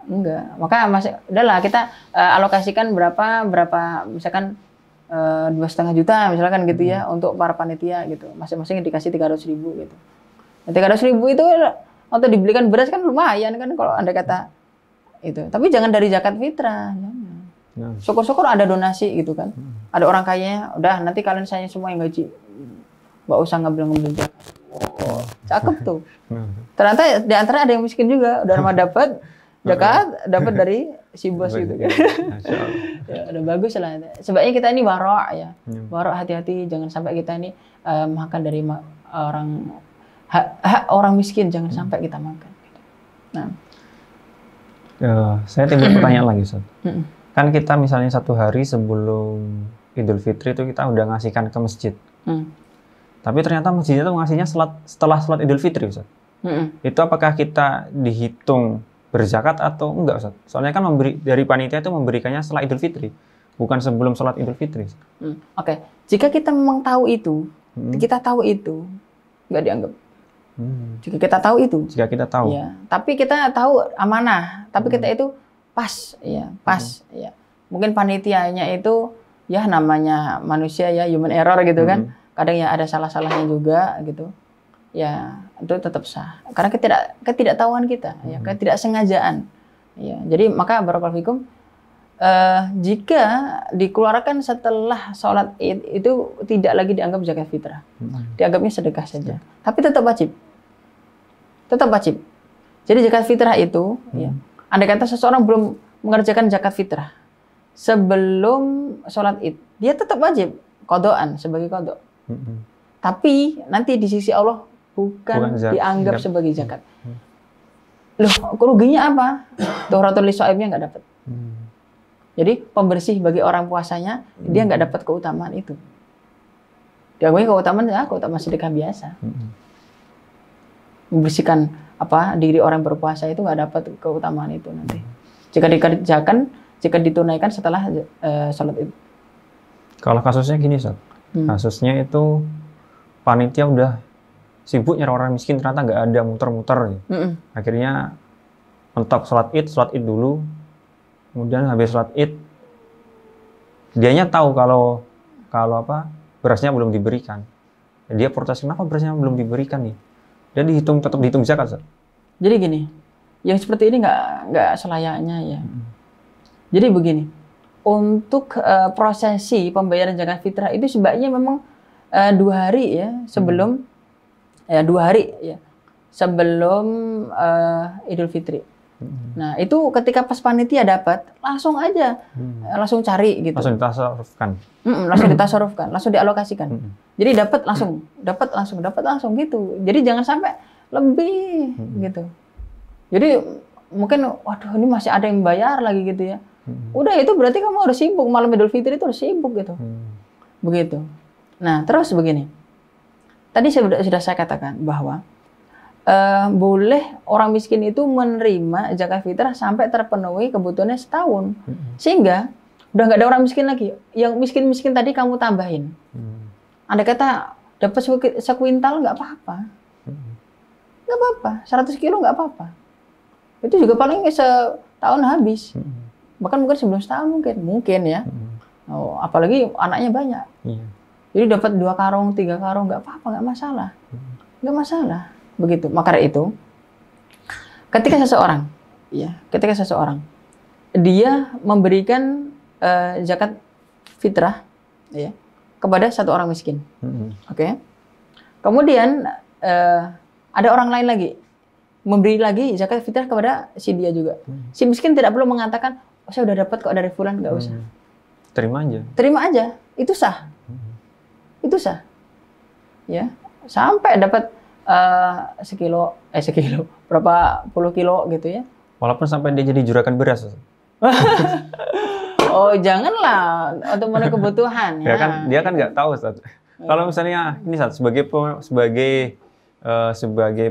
Enggak. Maka udahlah kita alokasikan berapa misalkan 2,5 juta misalkan gitu ya untuk para panitia gitu. Masing-masing dikasih 300.000 gitu. Nah, 300.000 itu untuk dibelikan beras kan lumayan kan kalau Anda kata itu. Tapi jangan dari zakat fitrah. Syukur-syukur ada donasi gitu kan. Ada orang kayanya, udah nanti kalian saya semua yang gaji. Nggak usah ngambil zakat. Oh, cakep tuh. Ternyata di antara ada yang miskin juga. Udah mah dapat zakat, dapat dari si bos gitu kan. Ya, udah bagus lah. Sebaiknya kita ini warok ya. Warok, hati-hati, jangan sampai kita ini makan dari hak orang miskin, jangan sampai kita makan. Nah, saya timbul pertanyaan lagi, Ustaz. Kan kita misalnya 1 hari sebelum Idul Fitri itu kita udah ngasihkan ke masjid. Tapi ternyata masjidnya tuh ngasihnya setelah sholat Idul Fitri, Ustaz. Itu apakah kita dihitung berzakat atau enggak, Ustaz? Soalnya kan dari panitia itu memberikannya setelah Idul Fitri, bukan sebelum sholat Idul Fitri. Oke. Jika kita memang tahu itu, kita tahu itu, nggak dianggap. Jika kita tahu itu. Jika kita tahu. Ya. Tapi kita tahu amanah. Tapi kita itu pas, ya, pas. Ya. Mungkin panitianya itu, ya namanya manusia ya, human error gitu kan. Kadang ya ada salah-salahnya juga gitu. Ya, itu tetap sah. Karena ketidaktahuan kita, ya, ketidaksengajaan. Ya, jadi maka barakallahu fikum, jika dikeluarkan setelah sholat Id itu tidak lagi dianggap zakat fitrah, dianggapnya sedekah saja. Tapi tetap wajib, Jadi zakat fitrah itu, ya, andai kata seseorang belum mengerjakan zakat fitrah sebelum sholat Id, dia tetap wajib qadaan sebagai qada. Tapi nanti di sisi Allah bukan dianggap sebagai zakat. Loh, keruginya apa? Tuhratul lisa'imnya nggak dapat. Jadi pembersih bagi orang puasanya, dia nggak dapat keutamaan itu. Dianggapnya keutamaan sedekah biasa. Membersihkan diri orang berpuasa itu nggak dapat keutamaan itu nanti. Jika dikerjakan, jika ditunaikan setelah sholat itu. Kalau kasusnya gini, Ustaz. Kasusnya itu panitia udah sibuk nyari orang miskin, ternyata nggak ada muter-muter. Akhirnya mentok sholat id dulu. Kemudian habis sholat id, dianya tahu kalau berasnya belum diberikan. Dia protes, kenapa berasnya belum diberikan nih? Dan tetap dihitung zakat, Ustaz. Jadi gini, yang seperti ini nggak selayaknya ya. Jadi begini, untuk prosesi pembayaran zakat fitrah itu sebaiknya memang 2 hari ya sebelum 2 hari ya sebelum Idul Fitri. Nah, itu ketika pas panitia dapat, langsung aja langsung cari gitu. Langsung ditasarrufkan, langsung dialokasikan. Jadi dapat langsung gitu. Jadi jangan sampai lebih gitu. Jadi mungkin waduh ini masih ada yang bayar lagi gitu ya. Udah itu berarti kamu harus sibuk, malam Idul Fitri itu harus sibuk gitu. Begitu. Nah, terus begini. Tadi sudah saya katakan bahwa boleh orang miskin itu menerima zakat fitrah sampai terpenuhi kebutuhannya setahun. Sehingga udah nggak ada orang miskin lagi. Yang miskin-miskin tadi kamu tambahin. Andai kata dapat sekuintal nggak apa-apa. Nggak apa-apa. 100 kilo nggak apa-apa. Itu juga paling setahun habis. Bahkan mungkin sebelum setahun mungkin ya. Oh, apalagi anaknya banyak. Jadi dapat 2 karung, 3 karung nggak apa-apa, nggak masalah. Nggak masalah. Begitu. Maka itu, ketika seseorang dia memberikan zakat fitrah ya, kepada satu orang miskin, oke. Kemudian ada orang lain lagi memberi lagi zakat fitrah kepada si dia juga. Si miskin tidak perlu mengatakan, oh, saya udah dapat kok dari fulan, nggak usah. Terima aja, itu sah. Itu sah. Ya, sampai dapat sekilo, berapa puluh kilo gitu ya. Walaupun sampai dia jadi juragan beras. Oh, janganlah untuk memenuhi kebutuhan. Ya kan, dia kan nggak tahu, Ustaz. Kalau misalnya ini, Ustaz, sebagai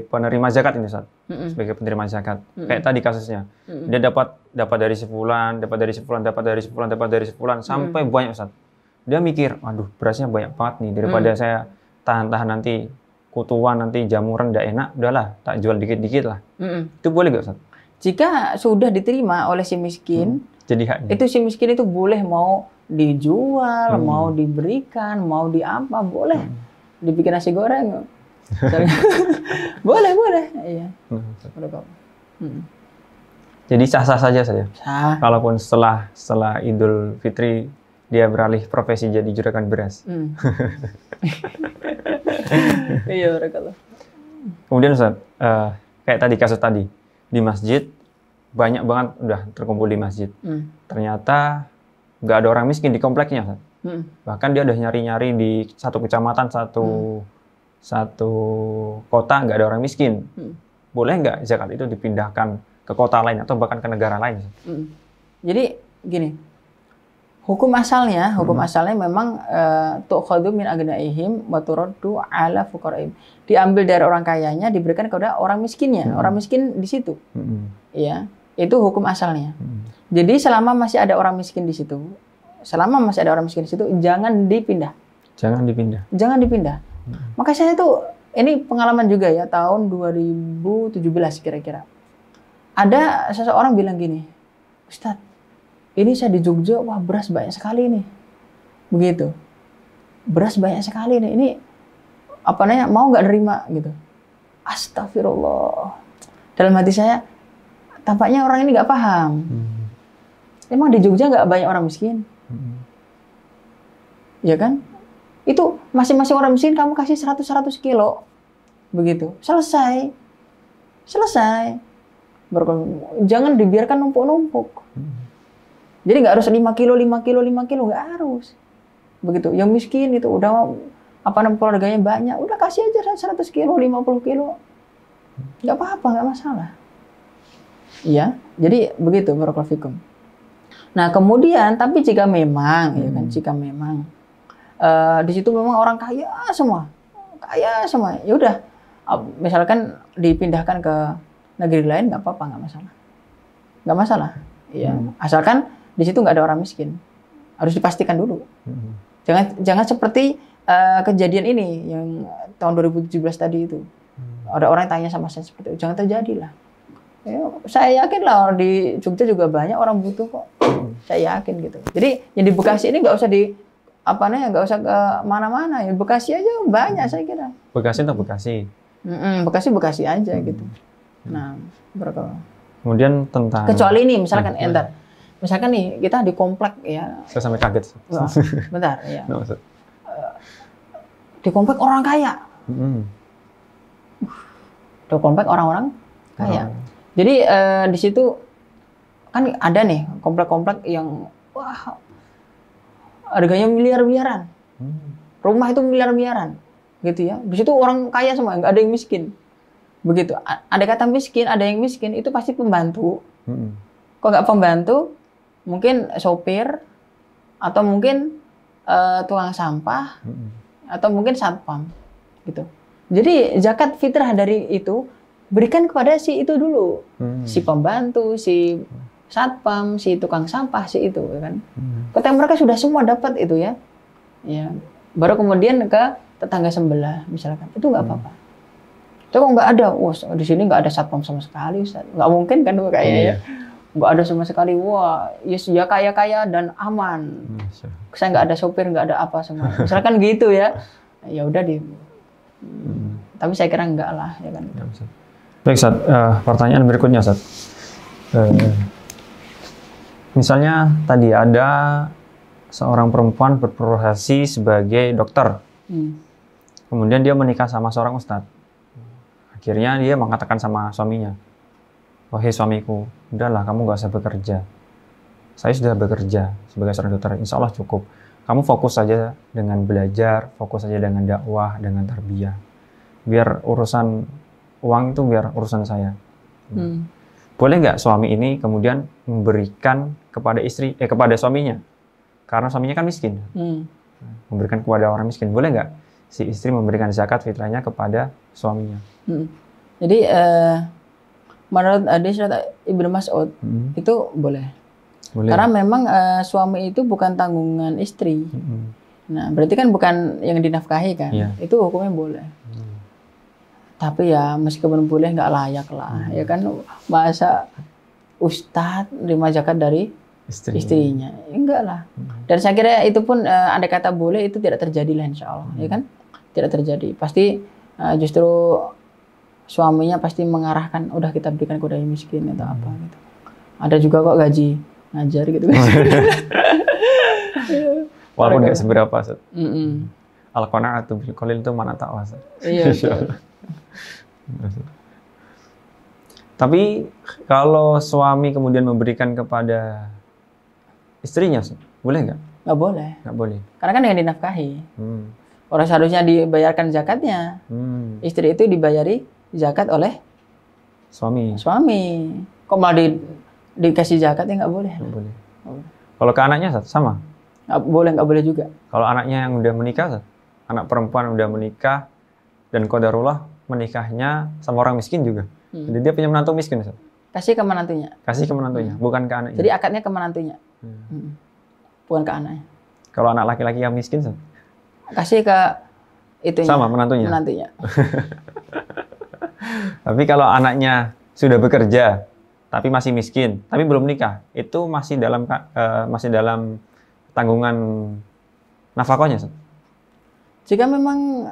penerima zakat ini, Ustaz. Sebagai penerima zakat. Kayak tadi kasusnya. Dia dapat dari sebulan, sampai banyak, Ustaz. Dia mikir, aduh, berasnya banyak banget nih, daripada saya tahan-tahan nanti kutuan, nanti jamuran nggak enak, udahlah, tak jual dikit-dikit lah. Itu boleh nggak, Ustaz? Jika sudah diterima oleh si miskin, jadi haknya. itu si miskin itu boleh mau dijual, mau diberikan, mau diapa, boleh. Dibikin nasi goreng. boleh. Iya. Jadi sah-sah saja saya. Sah. Kalaupun setelah Idul Fitri dia beralih profesi jadi juragan beras. Iya, barakallah. Kemudian Ustaz, kayak tadi kasus tadi di masjid banyak banget udah terkumpul di masjid. Ternyata nggak ada orang miskin di kompleknya, Ustaz. Bahkan dia udah nyari-nyari di satu kecamatan, satu kota nggak ada orang miskin. Boleh nggak zakat itu dipindahkan ke kota lain atau bahkan ke negara lain? Jadi gini, hukum asalnya memang tu'khadhu min agnaihim wa turaddu ala fuqaraihim. Diambil dari orang kayanya, diberikan kepada orang miskinnya. Orang miskin di situ. Ya, itu hukum asalnya. Jadi selama masih ada orang miskin di situ, jangan dipindah. Jangan dipindah. Maka saya tuh ini pengalaman juga ya, tahun 2017 kira-kira. Ada seseorang bilang gini, Ustadz, ini saya di Jogja, wah beras banyak sekali nih. Begitu. Beras banyak sekali nih. Ini apa namanya, mau nggak nerima gitu. Astagfirullah. Dalam hati saya, tampaknya orang ini nggak paham. Emang di Jogja nggak banyak orang miskin? Ya kan? Itu masing-masing orang miskin kamu kasih 100 kilo. Begitu. Selesai. Jangan dibiarkan numpuk-numpuk. Jadi nggak harus 5 kilo, nggak harus. Begitu. Yang miskin itu udah keluarganya banyak, udah kasih aja 100 kilo, 50 kilo. Nggak apa-apa, nggak masalah. Iya, jadi begitu, barakallahu fikum. Nah, kemudian tapi jika memang di situ memang orang kaya semua. Ya udah, misalkan dipindahkan ke negeri lain nggak apa-apa, nggak masalah. Iya, asalkan di situ nggak ada orang miskin. Harus dipastikan dulu. Jangan seperti kejadian ini yang tahun 2017 tadi itu. Ada orang yang tanya sama saya seperti itu. Jangan terjadi lah. Ya, saya yakin lah di Jogja juga banyak orang butuh kok. Saya yakin gitu. Jadi yang di Bekasi ini nggak usah nggak usah ke mana-mana. Ya Bekasi aja banyak saya kira. Bekasi atau Bekasi? Bekasi aja gitu. Nah, barakallah. Kemudian tentang kecuali ini misalkan misalkan nih kita di komplek ya. Saya sampai kaget. Bentar ya. Di komplek orang kaya. Di komplek orang-orang kaya. Jadi di situ kan ada nih komplek-komplek yang wah harganya miliar-miliaran. Rumah itu miliar-miliaran. Gitu ya. Di situ orang kaya semua, nggak ada yang miskin. Begitu. Ada kata miskin, ada yang miskin, itu pasti pembantu. Kok nggak pembantu, mungkin sopir, atau mungkin tukang sampah, atau mungkin satpam. Gitu. Jadi zakat fitrah dari itu, berikan kepada si itu dulu. Si pembantu, si satpam, si tukang sampah, si itu. Kan? Ketika mereka sudah semua dapat itu ya. Baru kemudian ke tetangga sebelah, misalkan. Itu nggak apa-apa. Tapi kok nggak ada, wah di sini nggak ada satpam sama sekali, Ustaz. Nggak mungkin kan kayaknya ya. Nggak ada sama sekali, wah ya kaya-kaya dan aman. Saya nggak ada sopir, nggak ada apa semua. Misalkan gitu ya, ya udah deh. Tapi saya kira enggak lah, ya kan. Baik, Ustaz. Pertanyaan berikutnya, Ustaz. Misalnya tadi ada seorang perempuan berprofesi sebagai dokter. Kemudian dia menikah sama seorang ustadz. Akhirnya dia mengatakan sama suaminya, wahai suamiku, udahlah kamu gak usah bekerja. Saya sudah bekerja sebagai seorang dokter, insya Allah cukup. Kamu fokus saja dengan belajar, fokus saja dengan dakwah, dengan tarbiyah. Biar urusan uang itu biar urusan saya. Boleh nggak suami ini kemudian memberikan kepada kepada suaminya? Karena suaminya kan miskin. Memberikan kepada orang miskin. Boleh nggak si istri memberikan zakat fitrahnya kepada suaminya? Jadi menurut hadis Ibnu Mas'ud itu boleh. Karena memang suami itu bukan tanggungan istri. Nah, berarti kan bukan yang dinafkahi kan? Itu hukumnya boleh. Tapi ya meskipun boleh nggak layak lah, ya kan? Masa ustadz terima zakat dari istrinya. Enggak lah. Dan saya kira itu pun andai kata boleh itu tidak terjadi lah insya Allah, ya kan? Tidak terjadi. Pasti justru suaminya pasti mengarahkan, udah kita berikan kepada yang miskin atau apa gitu. Ada juga kok gaji ngajar gitu kan. Walaupun nggak seberapa, Ustaz. Al-qanaatu bil qalil itu mana tak Ustaz. Iya. Tapi kalau suami kemudian memberikan kepada istrinya, boleh nggak? Nggak boleh. Nggak boleh. Karena kan yang dinafkahi. Orang seharusnya dibayarkan zakatnya. Istri itu dibayari zakat oleh suami. Kok malah dikasih zakat ya nggak boleh. Nggak boleh. Kalau ke anaknya sama? Nggak boleh juga. Kalau anaknya yang udah menikah, anak perempuan udah menikah dan qadarullah menikahnya sama orang miskin juga. Jadi dia punya menantu miskin, Ustaz. Kasih ke menantunya. Kasih ke menantunya, bukan ke anaknya. Jadi akadnya ke menantunya. Bukan ke anaknya. Kalau anak laki-laki yang miskin, Ustaz? Kasih ke itunya. Sama menantunya. Tapi kalau anaknya sudah bekerja tapi masih miskin, tapi belum nikah, itu masih dalam tanggungan nafkahnya, Ustaz? Jika memang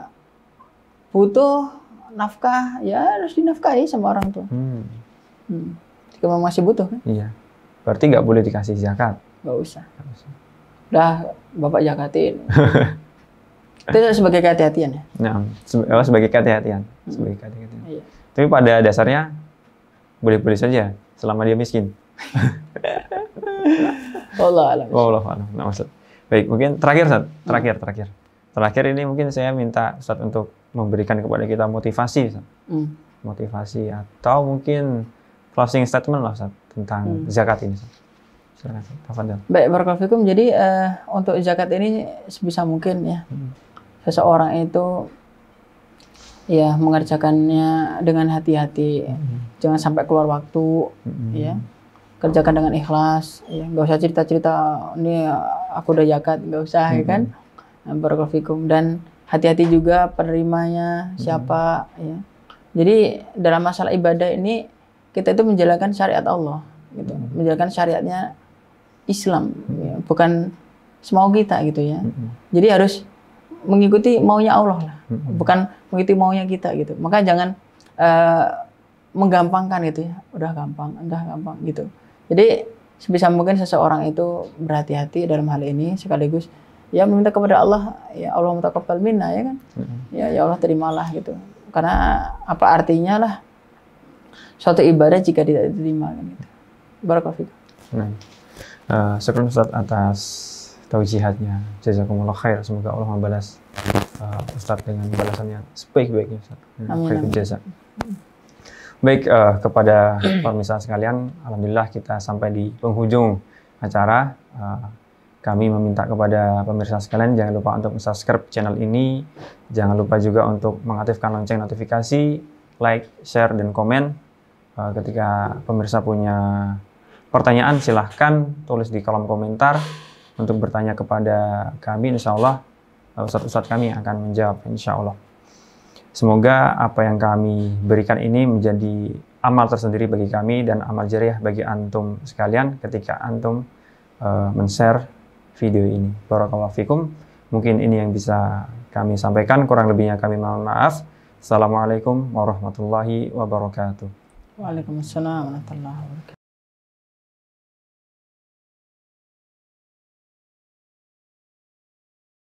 butuh nafkah, ya harus dinafkahi sama orang tua. Jika memang masih butuh kan? Iya. Berarti nggak boleh dikasih zakat? Nggak usah. Udah Bapak zakatin. Itu sebagai kehati-hatian ya? Nah, sebagai kehati-hatian. Sebagai kehati-hatian. Iya. Tapi pada dasarnya boleh-boleh saja selama dia miskin. Wallah alam. Nah, maksud. Baik, mungkin terakhir, Ustaz. Terakhir ini mungkin saya minta Ustaz untuk memberikan kepada kita motivasi, Ustaz. Motivasi atau mungkin closing statement lah, Ustaz, tentang zakat ini, Ustaz. Silakan, Ustaz. Tafadhol. Baik, barakallahu fikum. Jadi untuk zakat ini sebisa mungkin ya seseorang itu ya mengerjakannya dengan hati-hati, jangan sampai keluar waktu, ya. Kerjakan dengan ikhlas, ya. Nggak usah cerita-cerita, ini aku udah zakat, nggak usah, ya kan? Barakallahu fikum. Dan hati-hati juga penerimanya siapa, ya. Jadi dalam masalah ibadah ini kita itu menjalankan syariat Allah, gitu. Menjalankan syariatnya Islam, ya. Bukan semau kita, gitu ya. Jadi harus mengikuti maunya Allah lah, bukan mengikuti maunya kita, gitu. Maka jangan menggampangkan gitu ya, udah gampang gitu. Jadi sebisa mungkin seseorang itu berhati-hati dalam hal ini, sekaligus ya meminta kepada Allah, ya Allah mutaqabbal minna, ya kan? Ya Allah terimalah gitu. Karena apa artinya lah suatu ibadah jika tidak diterima kan gitu. Barakallahu fiik. Syukur Ustaz atas taujihatnya. Jazakumullah khair. Semoga Allah membalas Ustaz dengan balasannya sebaik-baiknya, Ustaz. Amin. Jazak. Baik, kepada pemirsa sekalian, alhamdulillah kita sampai di penghujung acara. Kami meminta kepada pemirsa sekalian jangan lupa untuk subscribe channel ini, jangan lupa juga untuk mengaktifkan lonceng notifikasi, like, share, dan komen. Ketika pemirsa punya pertanyaan silahkan tulis di kolom komentar untuk bertanya kepada kami, insya Allah ustadz-ustadz kami akan menjawab, insya Allah. Semoga apa yang kami berikan ini menjadi amal tersendiri bagi kami dan amal jariah bagi antum sekalian ketika antum men-share video ini. Barakallahu fikum. Mungkin ini yang bisa kami sampaikan, kurang lebihnya kami mohon maaf. Assalamualaikum warahmatullahi wabarakatuh. Waalaikumsalam warahmatullahi wabarakatuh.